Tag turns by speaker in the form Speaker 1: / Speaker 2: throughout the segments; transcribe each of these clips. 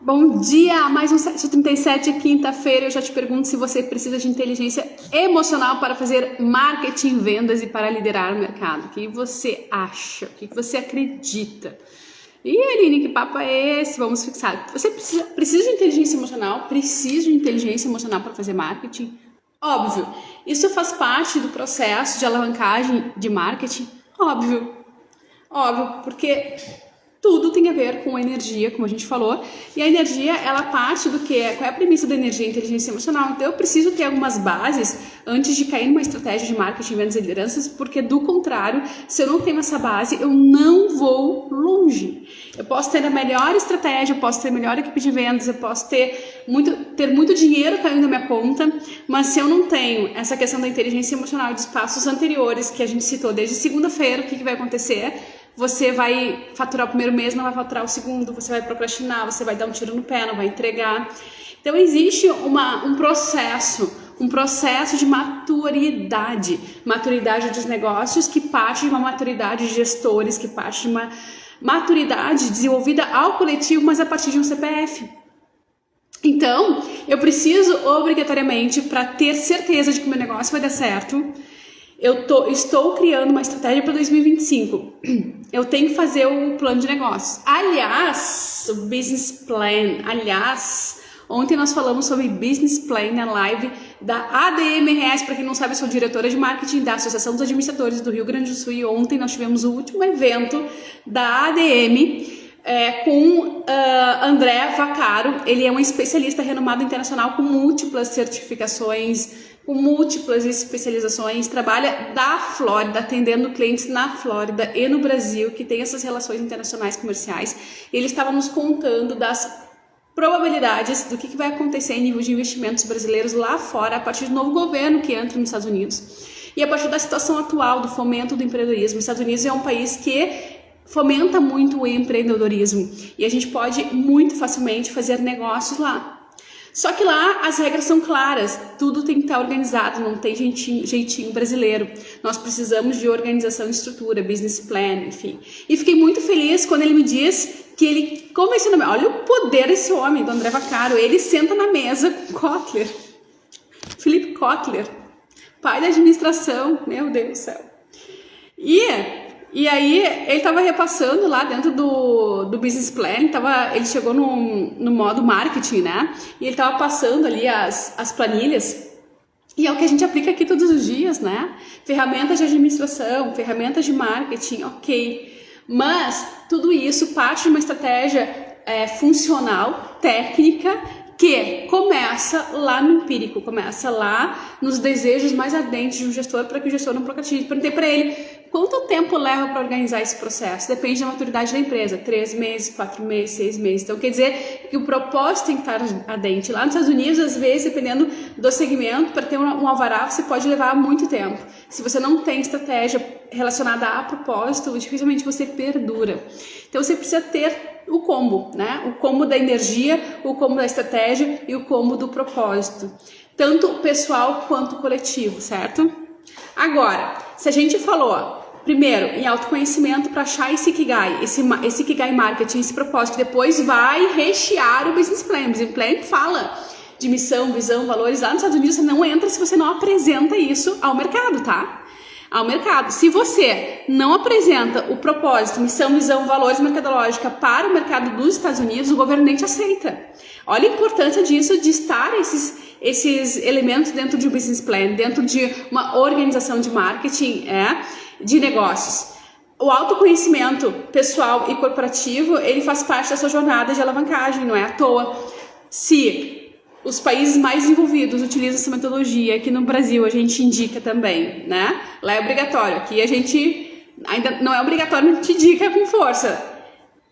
Speaker 1: Bom dia, mais um 7h37, quinta-feira. Eu já te pergunto se você precisa de inteligência emocional para fazer marketing, vendas e para liderar o mercado. O que você acha? O que você acredita? E Aline, que papo é esse? Vamos fixar. Você precisa de inteligência emocional? Precisa de inteligência emocional para fazer marketing? Óbvio. Isso faz parte do processo de alavancagem de marketing? Óbvio. Óbvio, porque tudo tem a ver com a energia, como a gente falou, e a energia, ela parte do que? Qual é a premissa da energia? Inteligência emocional. Então eu preciso ter algumas bases antes de cair numa estratégia de marketing, vendas e lideranças, porque do contrário, se eu não tenho essa base, eu não vou longe. Eu posso ter a melhor estratégia, eu posso ter a melhor equipe de vendas, eu posso ter muito dinheiro caindo na minha conta, mas se eu não tenho essa questão da inteligência emocional e dos passos anteriores que a gente citou desde segunda-feira, o que vai acontecer? Você vai faturar o primeiro mês, não vai faturar o segundo, você vai procrastinar, você vai dar um tiro no pé, não vai entregar. Então existe um processo de maturidade dos negócios que parte de uma maturidade de gestores, que parte de uma maturidade desenvolvida ao coletivo, mas a partir de um CPF. Então, eu preciso obrigatoriamente, para ter certeza de que o meu negócio vai dar certo, estou criando uma estratégia para 2025. Eu tenho que fazer o plano de negócios. Aliás, o business plan. Ontem nós falamos sobre business plan na live da ADMRS. Para quem não sabe, eu sou diretora de marketing da Associação dos Administradores do Rio Grande do Sul. E ontem nós tivemos o último evento da ADM com André Vaccaro. Ele é um especialista renomado internacional com múltiplas certificações, com múltiplas especializações, trabalha da Flórida, atendendo clientes na Flórida e no Brasil, que tem essas relações internacionais comerciais. Ele estava nos contando das probabilidades do que vai acontecer em nível de investimentos brasileiros lá fora, a partir do novo governo que entra nos Estados Unidos, e a partir da situação atual do fomento do empreendedorismo. Os Estados Unidos é um país que fomenta muito o empreendedorismo, e a gente pode muito facilmente fazer negócios lá. Só que lá as regras são claras, tudo tem que estar organizado, não tem jeitinho brasileiro. Nós precisamos de organização e estrutura, business plan, enfim. E fiquei muito feliz quando ele me diz que ele convenceu, olha o poder desse homem, do André Vaccaro, ele senta na mesa com Kotler, Philip Kotler, pai da administração, meu Deus do céu. E aí ele estava repassando lá dentro do business plan, ele chegou no modo marketing, né? E ele estava passando ali as planilhas, e é o que a gente aplica aqui todos os dias, né? Ferramentas de administração, ferramentas de marketing, ok. Mas tudo isso parte de uma estratégia funcional, técnica, que começa lá no empírico, começa lá nos desejos mais ardentes de um gestor, para que o gestor não procrastine. Perguntei para ele, quanto tempo leva para organizar esse processo? Depende da maturidade da empresa, 3 meses, 4 meses, 6 meses. Então quer dizer que o propósito tem que estar ardente. Lá nos Estados Unidos, às vezes, dependendo do segmento, para ter um alvará, você pode levar muito tempo. Se você não tem estratégia relacionada a propósito, dificilmente você perdura. Então você precisa ter o combo, né? O combo da energia, o combo da estratégia e o combo do propósito. Tanto pessoal quanto coletivo, certo? Agora, se a gente falou, primeiro, em autoconhecimento para achar esse Ikigai, esse Ikigai marketing, esse propósito, que depois vai rechear o business plan. O business plan fala de missão, visão, valores. Lá nos Estados Unidos você não entra se você não apresenta isso ao mercado, tá? Ao mercado. Se você não apresenta o propósito, missão, visão, valores, mercadológica para o mercado dos Estados Unidos, o governo nem te aceita. Olha a importância disso, de estar esses elementos dentro de um business plan, dentro de uma organização de marketing, de negócios. O autoconhecimento pessoal e corporativo, ele faz parte dessa jornada de alavancagem, não é à toa. Se os países mais desenvolvidos utilizam essa metodologia, aqui no Brasil a gente indica também, né? Lá é obrigatório, aqui a gente ainda não é obrigatório, mas a gente indica com força.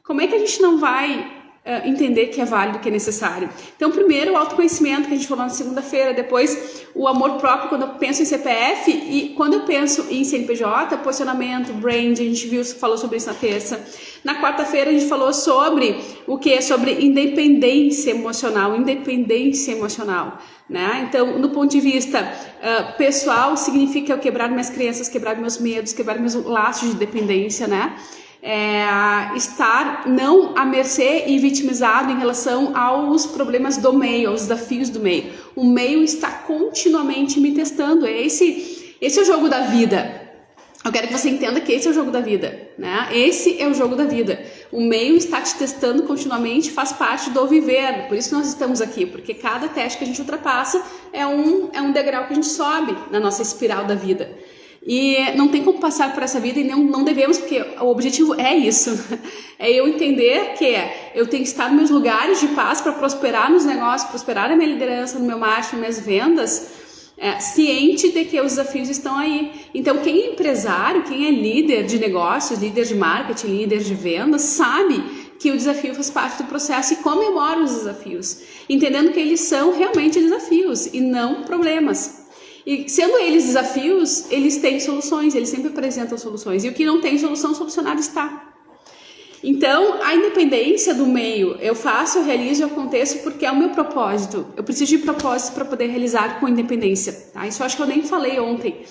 Speaker 1: Como é que a gente não vai entender que é válido, que é necessário? Então, primeiro o autoconhecimento, que a gente falou na segunda-feira, depois o amor próprio, quando eu penso em CPF, e quando eu penso em CNPJ, posicionamento, brand, a gente falou sobre isso na terça. Na quarta-feira a gente falou sobre o que? Sobre independência emocional, né? Então, no ponto de vista pessoal, significa eu quebrar minhas crenças, quebrar meus medos, quebrar meus laços de dependência, né? estar não à mercê e vitimizado em relação aos problemas do meio, aos desafios do meio. O meio está continuamente me testando. Esse é o jogo da vida. Eu quero que você entenda que esse é o jogo da vida, né? Esse é o jogo da vida. O meio está te testando continuamente, faz parte do viver. Por isso que nós estamos aqui, porque cada teste que a gente ultrapassa é um degrau que a gente sobe na nossa espiral da vida. E não tem como passar por essa vida e não devemos, porque o objetivo é isso. É eu entender que eu tenho que estar nos meus lugares de paz para prosperar nos negócios, prosperar na minha liderança, no meu marketing, nas minhas vendas, ciente de que os desafios estão aí. Então, quem é empresário, quem é líder de negócios, líder de marketing, líder de vendas, sabe que o desafio faz parte do processo e comemora os desafios, entendendo que eles são realmente desafios e não problemas. E sendo eles desafios, eles têm soluções, eles sempre apresentam soluções. E o que não tem solução, solucionado está. Então, a independência do meio, eu faço, eu realizo, eu aconteço porque é o meu propósito. Eu preciso de propósito para poder realizar com independência. Tá? Isso eu acho que eu nem falei ontem.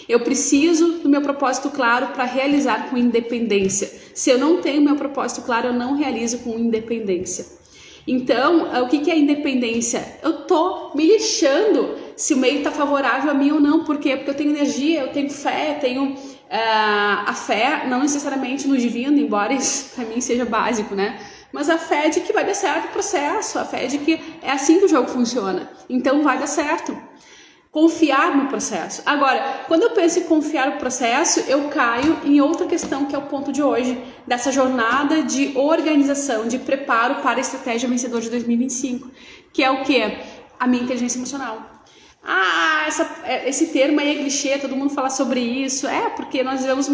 Speaker 1: Eu preciso do meu propósito claro para realizar com independência. Se eu não tenho meu propósito claro, eu não realizo com independência. Então, o que é independência? Eu tô me lixando se o meio está favorável a mim ou não. Por quê? Porque eu tenho energia, eu tenho fé, eu tenho a fé, não necessariamente no divino, embora isso para mim seja básico, né? Mas a fé de que vai dar certo o processo, a fé de que é assim que o jogo funciona. Então vai dar certo. Confiar no processo. Agora, quando eu penso em confiar no processo, eu caio em outra questão que é o ponto de hoje, dessa jornada de organização, de preparo para a estratégia vencedora de 2025, que é o quê? A minha inteligência emocional. Esse termo aí é clichê, todo mundo fala sobre isso. Porque nós vivemos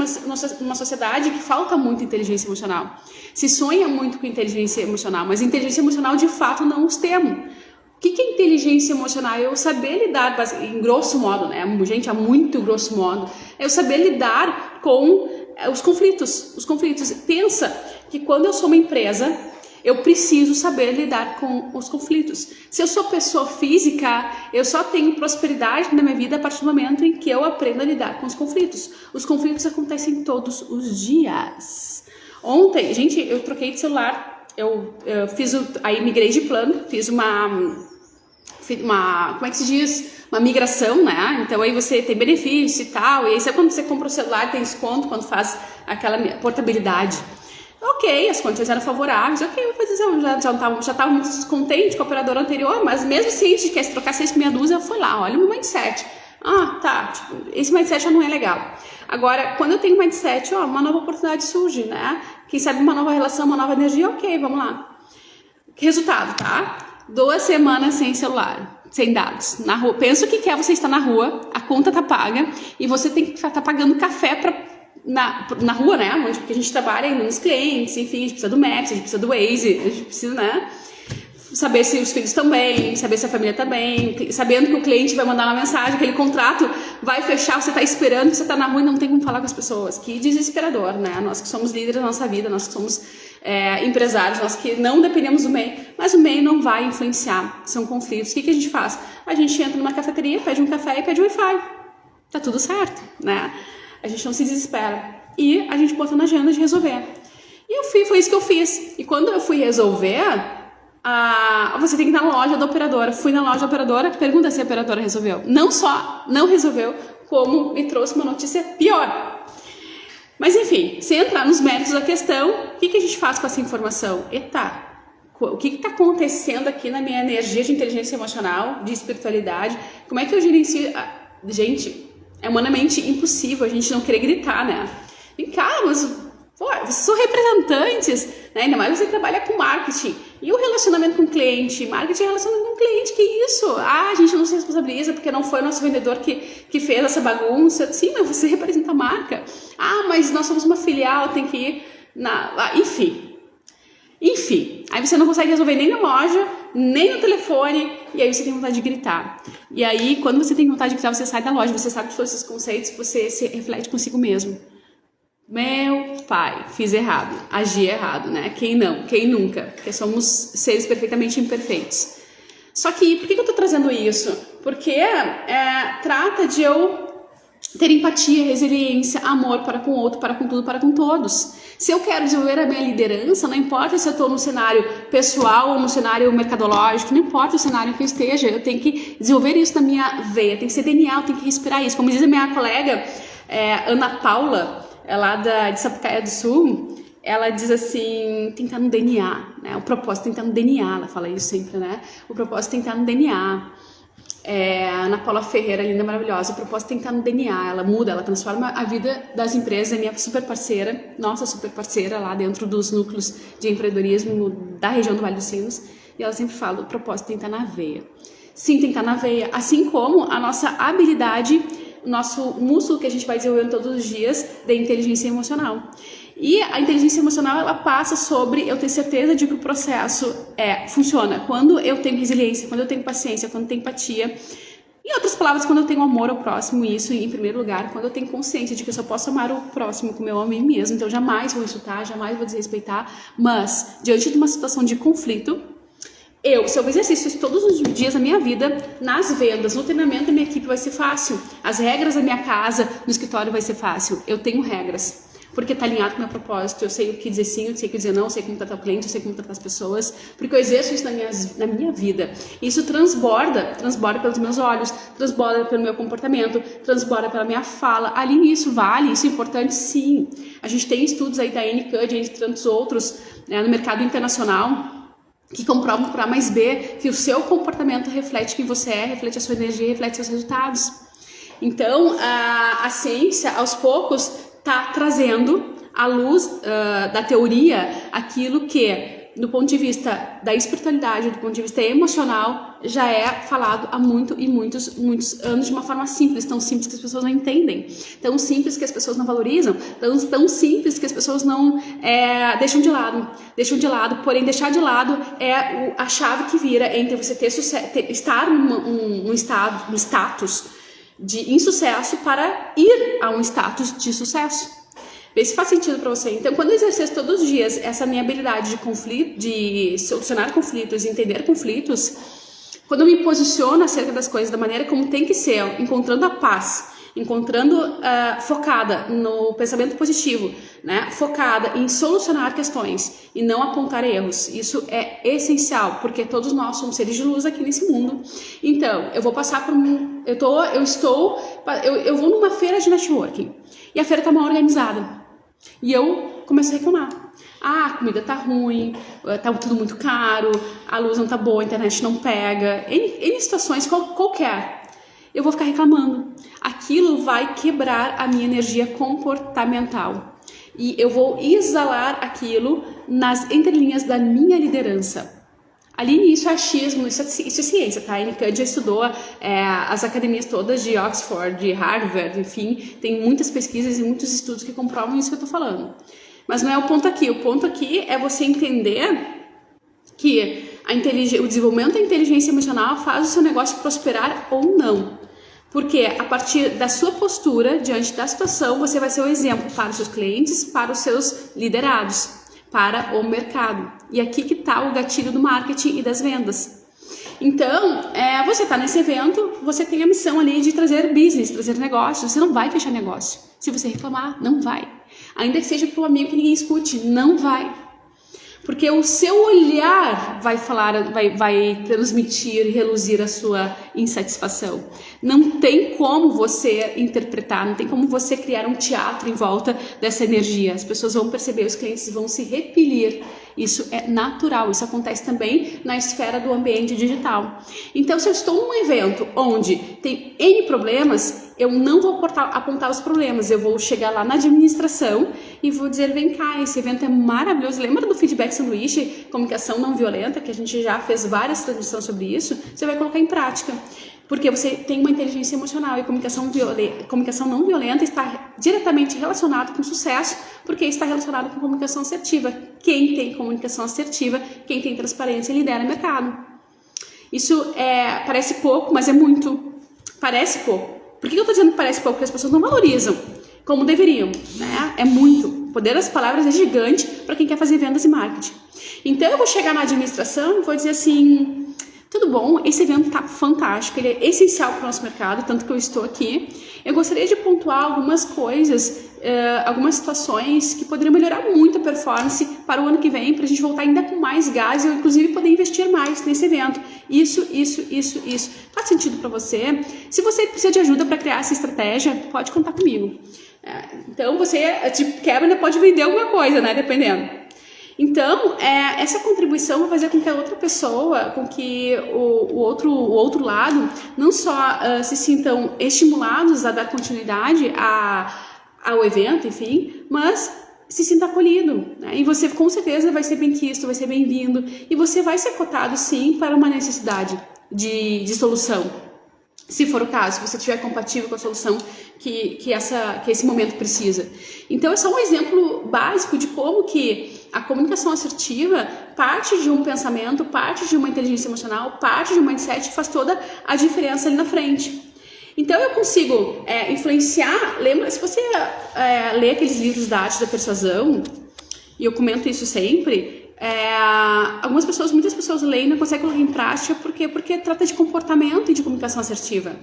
Speaker 1: uma sociedade que falta muito inteligência emocional. Se sonha muito com inteligência emocional, mas inteligência emocional de fato não os temos. O que é inteligência emocional? É eu saber lidar, em grosso modo, né? Gente, a muito grosso modo, é eu saber lidar com os conflitos. Os conflitos. Pensa que quando eu sou uma empresa, eu preciso saber lidar com os conflitos. Se eu sou pessoa física, eu só tenho prosperidade na minha vida a partir do momento em que eu aprendo a lidar com os conflitos. Os conflitos acontecem todos os dias. Ontem, gente, eu troquei de celular. Eu aí migrei de plano, fiz uma como é que se diz? Uma migração, né? Então aí você tem benefício e tal, e aí sabe quando você compra o celular tem desconto quando faz aquela portabilidade. Ok, as condições eram favoráveis, ok, já estava muito contente com a operadora anterior, mas mesmo ciente de que se trocar 6 por meia dúzia, eu fui lá, olha o meu mindset. Esse mindset já não é legal. Agora, quando eu tenho mindset, uma nova oportunidade surge, né? Quem sabe uma nova relação, uma nova energia, ok, vamos lá. Resultado, tá? 2 semanas sem celular, sem dados, na rua. Pensa o que é você estar na rua, a conta tá paga e você tem que estar pagando café na rua, né? Porque a gente trabalha indo nos clientes, enfim, a gente precisa do Maps, a gente precisa do Waze, a gente precisa, né? Saber se os filhos estão bem, saber se a família está bem, sabendo que o cliente vai mandar uma mensagem, aquele contrato vai fechar, você está esperando, você está na rua e não tem como falar com as pessoas. Que desesperador, né? Nós que somos líderes da nossa vida, nós que somos empresários, nós que não dependemos do meio, mas o meio não vai influenciar, são conflitos. O que a gente faz? A gente entra numa cafeteria, pede um café e pede um Wi-Fi. Tá tudo certo, né? A gente não se desespera. E a gente bota na agenda de resolver. E foi isso que eu fiz. E quando eu fui resolver, você tem que ir na loja da operadora. Fui na loja da operadora, pergunta se a operadora resolveu. Não só não resolveu, como me trouxe uma notícia pior. Mas enfim, sem entrar nos méritos da questão, o que a gente faz com essa informação? O que está acontecendo aqui na minha energia de inteligência emocional, de espiritualidade? Como é que eu gerencio? Gente, é humanamente impossível a gente não querer gritar, né? Vem cá, mas vocês são representantes, né? Ainda mais você trabalha com marketing. E o relacionamento com o cliente? Marketing é relacionamento com o cliente, que isso? A gente não se responsabiliza porque não foi o nosso vendedor que fez essa bagunça. Sim, mas você representa a marca. Mas nós somos uma filial, tem que ir Enfim, aí você não consegue resolver nem na loja, nem no telefone, e aí você tem vontade de gritar. E aí, quando você tem vontade de gritar, você sai da loja, você sabe todos esses conceitos, você se reflete consigo mesmo. Meu pai, fiz errado, agi errado, né? Quem não? Quem nunca? Porque somos seres perfeitamente imperfeitos. Só que, por que eu tô trazendo isso? Porque trata de eu ter empatia, resiliência, amor para com o outro, para com tudo, para com todos. Se eu quero desenvolver a minha liderança, não importa se eu estou no cenário pessoal ou no cenário mercadológico, não importa o cenário que eu esteja, eu tenho que desenvolver isso na minha veia, tem que ser DNA, eu tenho que respirar isso. Como diz a minha colega Ana Paula, lá de Sapucaia do Sul, ela diz assim, tem que estar no DNA, né? O propósito tem que estar no DNA, ela fala isso sempre, né? O propósito tem que estar no DNA. A Ana Paula Ferreira, linda, maravilhosa, o propósito tem que estar no DNA, ela muda, ela transforma a vida das empresas, é minha super parceira, nossa super parceira lá dentro dos núcleos de empreendedorismo da região do Vale dos Sinos, e ela sempre fala, o propósito tem que estar na veia. Sim, tem que estar na veia, assim como a nossa habilidade, o nosso músculo que a gente vai desenvolvendo todos os dias da inteligência emocional. E a inteligência emocional, ela passa sobre eu ter certeza de que o processo funciona. Quando eu tenho resiliência, quando eu tenho paciência, quando eu tenho empatia. Em outras palavras, quando eu tenho amor ao próximo, isso em primeiro lugar, quando eu tenho consciência de que eu só posso amar o próximo como eu amo a mim mesmo, então jamais vou insultar, jamais vou desrespeitar, mas diante de uma situação de conflito, se eu exercício isso todos os dias da minha vida, nas vendas, no treinamento da minha equipe vai ser fácil, as regras da minha casa, no escritório vai ser fácil, eu tenho regras. Porque está alinhado com o meu propósito, eu sei o que dizer sim, eu sei o que dizer não, eu sei como tratar o cliente, eu sei como tratar as pessoas, porque eu exerço isso na minha vida. Isso transborda pelos meus olhos, transborda pelo meu comportamento, transborda pela minha fala. Alinhe isso, vale, isso é importante sim. A gente tem estudos aí da NCUD, entre tantos outros, né, no mercado internacional, que comprovam por A mais B que o seu comportamento reflete quem você é, reflete a sua energia, reflete seus resultados. Então, a ciência, aos poucos, está trazendo à luz da teoria aquilo que, do ponto de vista da espiritualidade, do ponto de vista emocional, já é falado há muitos anos de uma forma simples, tão simples que as pessoas não entendem, tão simples que as pessoas não valorizam, tão simples que as pessoas não deixam de lado, porém deixar de lado é a chave que vira entre você estar num status de insucesso para ir a um status de sucesso. Vê se faz sentido para você. Então, quando eu exercer todos os dias essa minha habilidade de solucionar conflitos, entender conflitos, quando eu me posiciono acerca das coisas da maneira como tem que ser, encontrando a paz, focada no pensamento positivo, né? Focada em solucionar questões e não apontar erros. Isso é essencial, porque todos nós somos seres de luz aqui nesse mundo. Então, eu vou passar por eu vou numa feira de networking e a feira tá mal organizada. E eu começo a reclamar. A comida tá ruim, tá tudo muito caro, a luz não tá boa, a internet não pega, em situações qualquer. Eu vou ficar reclamando. Aquilo vai quebrar a minha energia comportamental. E eu vou exalar aquilo nas entrelinhas da minha liderança. Ali isso é achismo, isso é ciência, tá? A NCUD já estudou as academias todas de Oxford, de Harvard, enfim, tem muitas pesquisas e muitos estudos que comprovam isso que eu tô falando. Mas não é o ponto aqui. O ponto aqui é você entender que o desenvolvimento da inteligência emocional faz o seu negócio prosperar ou não. Porque a partir da sua postura diante da situação, você vai ser o exemplo para os seus clientes, para os seus liderados, para o mercado. E aqui que está o gatilho do marketing e das vendas. Então, você está nesse evento, você tem a missão ali de trazer business, trazer negócio. Você não vai fechar negócio. Se você reclamar, não vai. Ainda que seja para um amigo que ninguém escute, não vai. Porque o seu olhar vai transmitir e reluzir a sua insatisfação. Não tem como você interpretar, não tem como você criar um teatro em volta dessa energia. As pessoas vão perceber, os clientes vão se repelir. Isso é natural, isso acontece também na esfera do ambiente digital. Então, se eu estou num evento onde tem N problemas, eu não vou apontar os problemas, eu vou chegar lá na administração e vou dizer, vem cá, esse evento é maravilhoso. Lembra do feedback sanduíche, comunicação não violenta, que a gente já fez várias transmissões sobre isso? Você vai colocar em prática. Porque você tem uma inteligência emocional e comunicação não violenta está diretamente relacionado com sucesso, porque está relacionado com comunicação assertiva. Quem tem comunicação assertiva, quem tem transparência, lidera o mercado. Isso parece pouco, mas é muito. Parece pouco. Por que eu estou dizendo que parece pouco? Porque as pessoas não valorizam como deveriam, né? É muito. O poder das palavras é gigante para quem quer fazer vendas e marketing. Então eu vou chegar na administração e vou dizer assim, Tudo bom? Esse evento tá fantástico, ele é essencial para o nosso mercado, tanto que eu estou aqui. Eu gostaria de pontuar algumas coisas, algumas situações que poderiam melhorar muito a performance para o ano que vem, para a gente voltar ainda com mais gás e eu, inclusive, poder investir mais nesse evento. Isso. Faz sentido para você? Se você precisa de ajuda para criar essa estratégia, pode contar comigo. Então, você de quebra ainda pode vender alguma coisa, né? Dependendo. Então, essa contribuição vai fazer com que a outra pessoa, com que o outro lado, não só se sintam estimulados a dar continuidade ao evento, enfim, mas se sinta acolhido, né? E você com certeza vai ser bem-quisto, vai ser bem-vindo, e você vai ser cotado sim para uma necessidade de solução. Se for o caso, se você estiver compatível com a solução que esse momento precisa. Então, é só um exemplo básico de como que a comunicação assertiva parte de um pensamento, parte de uma inteligência emocional, parte de um mindset que faz toda a diferença ali na frente. Então, eu consigo influenciar. Lembra, se você lê aqueles livros da arte da persuasão, e eu comento isso sempre, muitas pessoas leem e não conseguem colocar em prática porque trata de comportamento e de comunicação assertiva.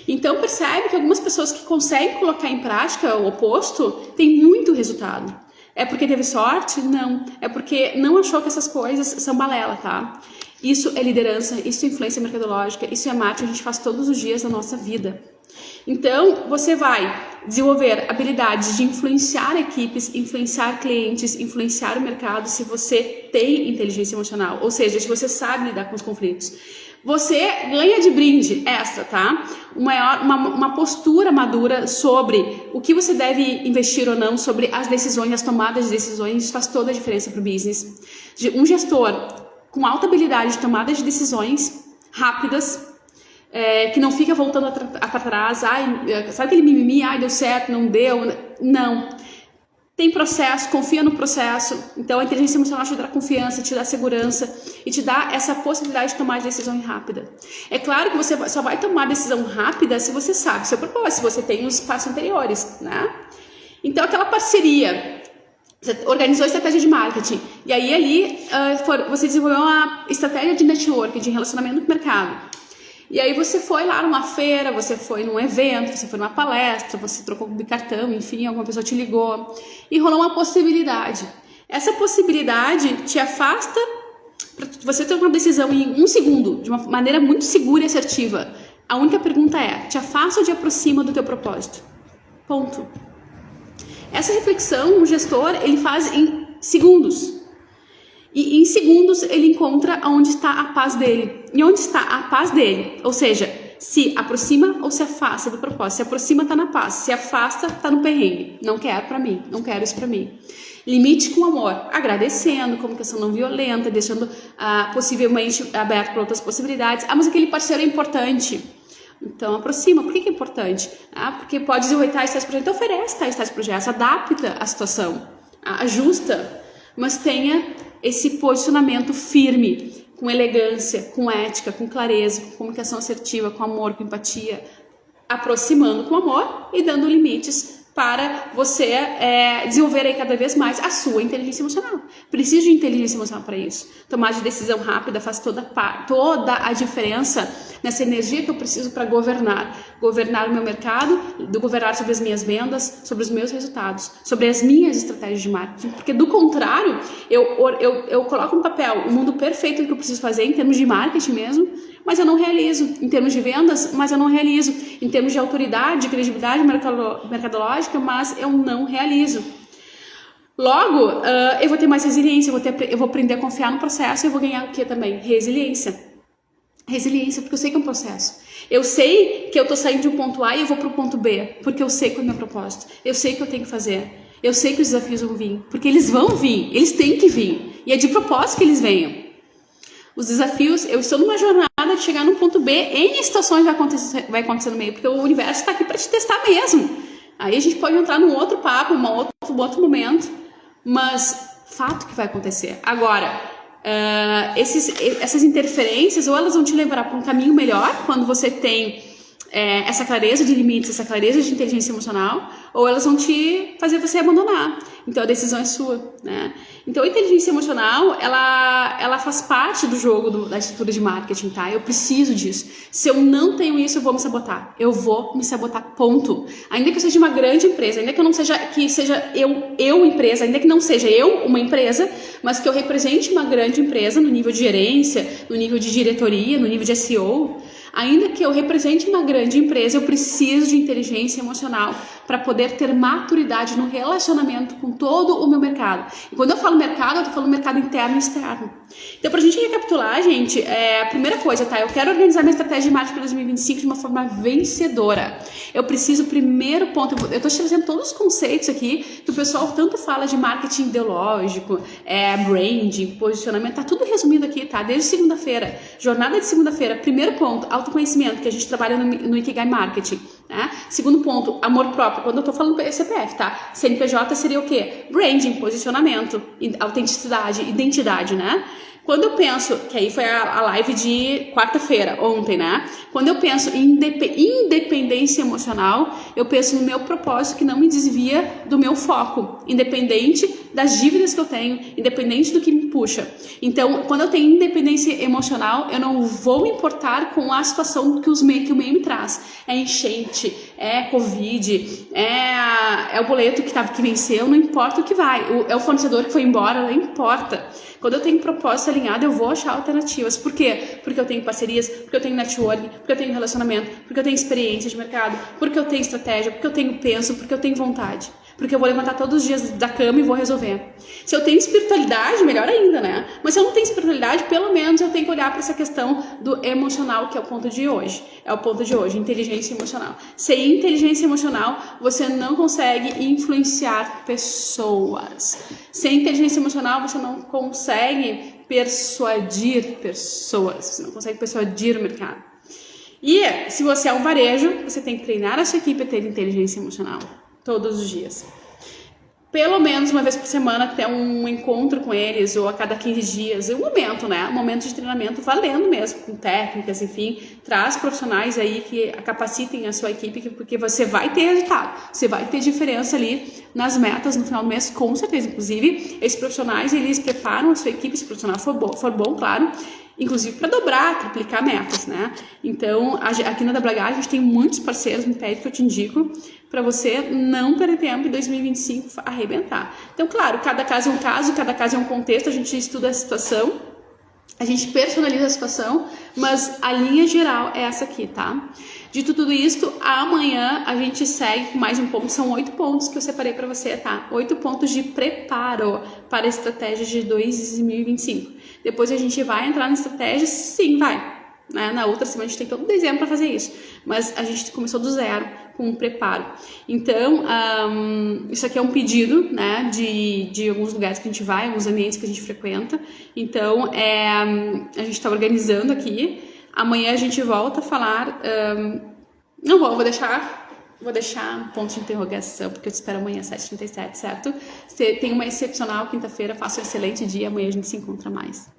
Speaker 1: Então percebe que algumas pessoas que conseguem colocar em prática o oposto têm muito resultado. É porque teve sorte? Não. É porque não achou que essas coisas são balela, tá? Isso é liderança, isso é influência mercadológica, isso é marketing, a gente faz todos os dias da nossa vida. Então, você vai desenvolver habilidades de influenciar equipes, influenciar clientes, influenciar o mercado se você tem inteligência emocional, ou seja, se você sabe lidar com os conflitos. Você ganha de brinde extra, tá? Uma postura madura sobre o que você deve investir ou não, sobre as decisões, as tomadas de decisões, isso faz toda a diferença para o business. Um gestor com alta habilidade de tomada de decisões rápidas, que não fica voltando para trás, sabe aquele mimimi, deu certo, não deu, não. Tem processo, confia no processo. Então a inteligência emocional te dá confiança, te dá segurança e te dá essa possibilidade de tomar decisão rápida. É claro que você só vai tomar decisão rápida se você sabe seu propósito, se você tem os passos anteriores, né? Então aquela parceria, você organizou a estratégia de marketing e aí ali você desenvolveu uma estratégia de network, de relacionamento com o mercado. E aí você foi lá numa feira, você foi num evento, você foi numa palestra, você trocou de cartão, enfim, alguma pessoa te ligou e rolou uma possibilidade. Essa possibilidade te afasta para você ter uma decisão em 1 segundo, de uma maneira muito segura e assertiva. A única pergunta é, te afasta ou te aproxima do teu propósito? Ponto. Essa reflexão, o gestor, ele faz em segundos. E em segundos ele encontra onde está a paz dele. E onde está a paz dele? Ou seja, se aproxima ou se afasta do propósito. Se aproxima, está na paz. Se afasta, está no perrengue. Não quero para mim, não quero isso para mim. Limite com amor, agradecendo, comunicação não violenta, deixando possivelmente aberto para outras possibilidades. Mas aquele parceiro é importante. Então aproxima. Por que é importante? Porque pode desenvolver tais projetos. Então oferece tais projetos, adapta a situação, ajusta, mas tenha esse posicionamento firme, com elegância, com ética, com clareza, com comunicação assertiva, com amor, com empatia, aproximando com amor e dando limites para você desenvolver aí cada vez mais a sua inteligência emocional. Preciso de inteligência emocional para isso. Tomar de decisão rápida faz toda a diferença nessa energia que eu preciso para governar o meu mercado, governar sobre as minhas vendas, sobre os meus resultados, sobre as minhas estratégias de marketing, porque do contrário, eu coloco no papel o mundo perfeito que eu preciso fazer em termos de marketing mesmo, mas eu não realizo, em termos de vendas, mas eu não realizo, em termos de autoridade, de credibilidade mercadológica, mas eu não realizo. Logo, eu vou ter mais resiliência, eu vou aprender a confiar no processo e eu vou ganhar o que também? Resiliência. Resiliência, porque eu sei que é um processo. Eu sei que eu tô saindo de um ponto A e eu vou pro ponto B, porque eu sei qual é o meu propósito. Eu sei o que eu tenho que fazer. Eu sei que os desafios vão vir, porque eles vão vir, eles têm que vir. E é de propósito que eles venham. Os desafios, eu estou numa jornada de chegar num ponto B, N situações vai acontecer no meio, porque o universo está aqui para te testar mesmo. Aí a gente pode entrar num outro papo, outro momento, mas fato que vai acontecer. Agora, essas interferências, ou elas vão te levar para um caminho melhor, quando você tem essa clareza de limites, essa clareza de inteligência emocional, ou elas vão te fazer você abandonar. Então a decisão é sua, né? Então a inteligência emocional, ela faz parte do jogo da estrutura de marketing, tá? Eu preciso disso. Se eu não tenho isso, eu vou me sabotar. Eu vou me sabotar, ponto. Ainda que eu seja uma grande empresa, ainda que eu não seja, eu empresa, ainda que não seja eu uma empresa, mas que eu represente uma grande empresa no nível de gerência, no nível de diretoria, no nível de SEO, ainda que eu represente uma grande empresa, eu preciso de inteligência emocional para poder ter maturidade no relacionamento com todo o meu mercado. E quando eu falo mercado, eu tô falando mercado interno e externo. Então, pra gente recapitular, gente, a primeira coisa, tá? Eu quero organizar minha estratégia de marketing para 2025 de uma forma vencedora. Eu preciso, primeiro ponto, eu tô te trazendo todos os conceitos aqui que o pessoal tanto fala de marketing ideológico, branding, posicionamento, tá tudo resumido aqui, tá? Desde segunda-feira, jornada de segunda-feira. Primeiro ponto, autoconhecimento, que a gente trabalha no Ikigai Marketing. Né? Segundo ponto, amor próprio. Quando eu tô falando CPF, tá? CNPJ seria o quê? Branding, posicionamento, autenticidade, identidade, né? Quando eu penso, que aí foi a live de quarta-feira, ontem, né? Quando eu penso em independência emocional, eu penso no meu propósito que não me desvia do meu foco, independente das dívidas que eu tenho, independente do que me puxa. Então, quando eu tenho independência emocional, eu não vou me importar com a situação que o meio me traz. É enchente, é Covid, é o boleto que venceu, não importa o que vai. É o fornecedor que foi embora, não importa. Quando eu tenho propósito alinhado, eu vou achar alternativas. Por quê? Porque eu tenho parcerias, porque eu tenho network, porque eu tenho relacionamento, porque eu tenho experiência de mercado, porque eu tenho estratégia, porque eu tenho penso, porque eu tenho vontade. Porque eu vou levantar todos os dias da cama e vou resolver. Se eu tenho espiritualidade, melhor ainda, né? Mas se eu não tenho espiritualidade, pelo menos eu tenho que olhar para essa questão do emocional, que é o ponto de hoje. É o ponto de hoje, inteligência emocional. Sem inteligência emocional, você não consegue influenciar pessoas. Sem inteligência emocional, você não consegue persuadir pessoas. Você não consegue persuadir o mercado. E se você é um varejo, você tem que treinar a sua equipe a ter inteligência emocional. Todos os dias. Pelo menos uma vez por semana ter um encontro com eles, ou a cada 15 dias, um momento, né? Um momento de treinamento valendo mesmo, com técnicas, enfim. Traz profissionais aí que capacitem a sua equipe, porque você vai ter resultado, você vai ter diferença ali nas metas no final do mês, com certeza. Inclusive, esses profissionais, eles preparam a sua equipe, se o profissional for bom, claro, inclusive para dobrar, triplicar metas, né? Então, aqui na WH a gente tem muitos parceiros no PED que eu te indico para você não perder tempo em 2025 arrebentar. Então, claro, cada caso é um caso, cada caso é um contexto, a gente estuda a situação, a gente personaliza a situação, mas a linha geral é essa aqui, tá? Dito tudo isso, amanhã a gente segue com mais um ponto, são 8 pontos que eu separei para você, tá? 8 pontos de preparo para a estratégia de 2025. Depois a gente vai entrar na estratégia, sim, vai. Né? Na outra semana a gente tem todo dezembro para fazer isso, mas a gente começou do zero com um preparo. Então, isso aqui é um pedido, né, de alguns lugares que a gente vai, alguns ambientes que a gente frequenta. Então, a gente está organizando aqui. Amanhã a gente volta a falar. Vou deixar um ponto de interrogação, porque eu te espero amanhã às 7h37, certo? Você tem uma excepcional quinta-feira, faça um excelente dia, amanhã a gente se encontra mais.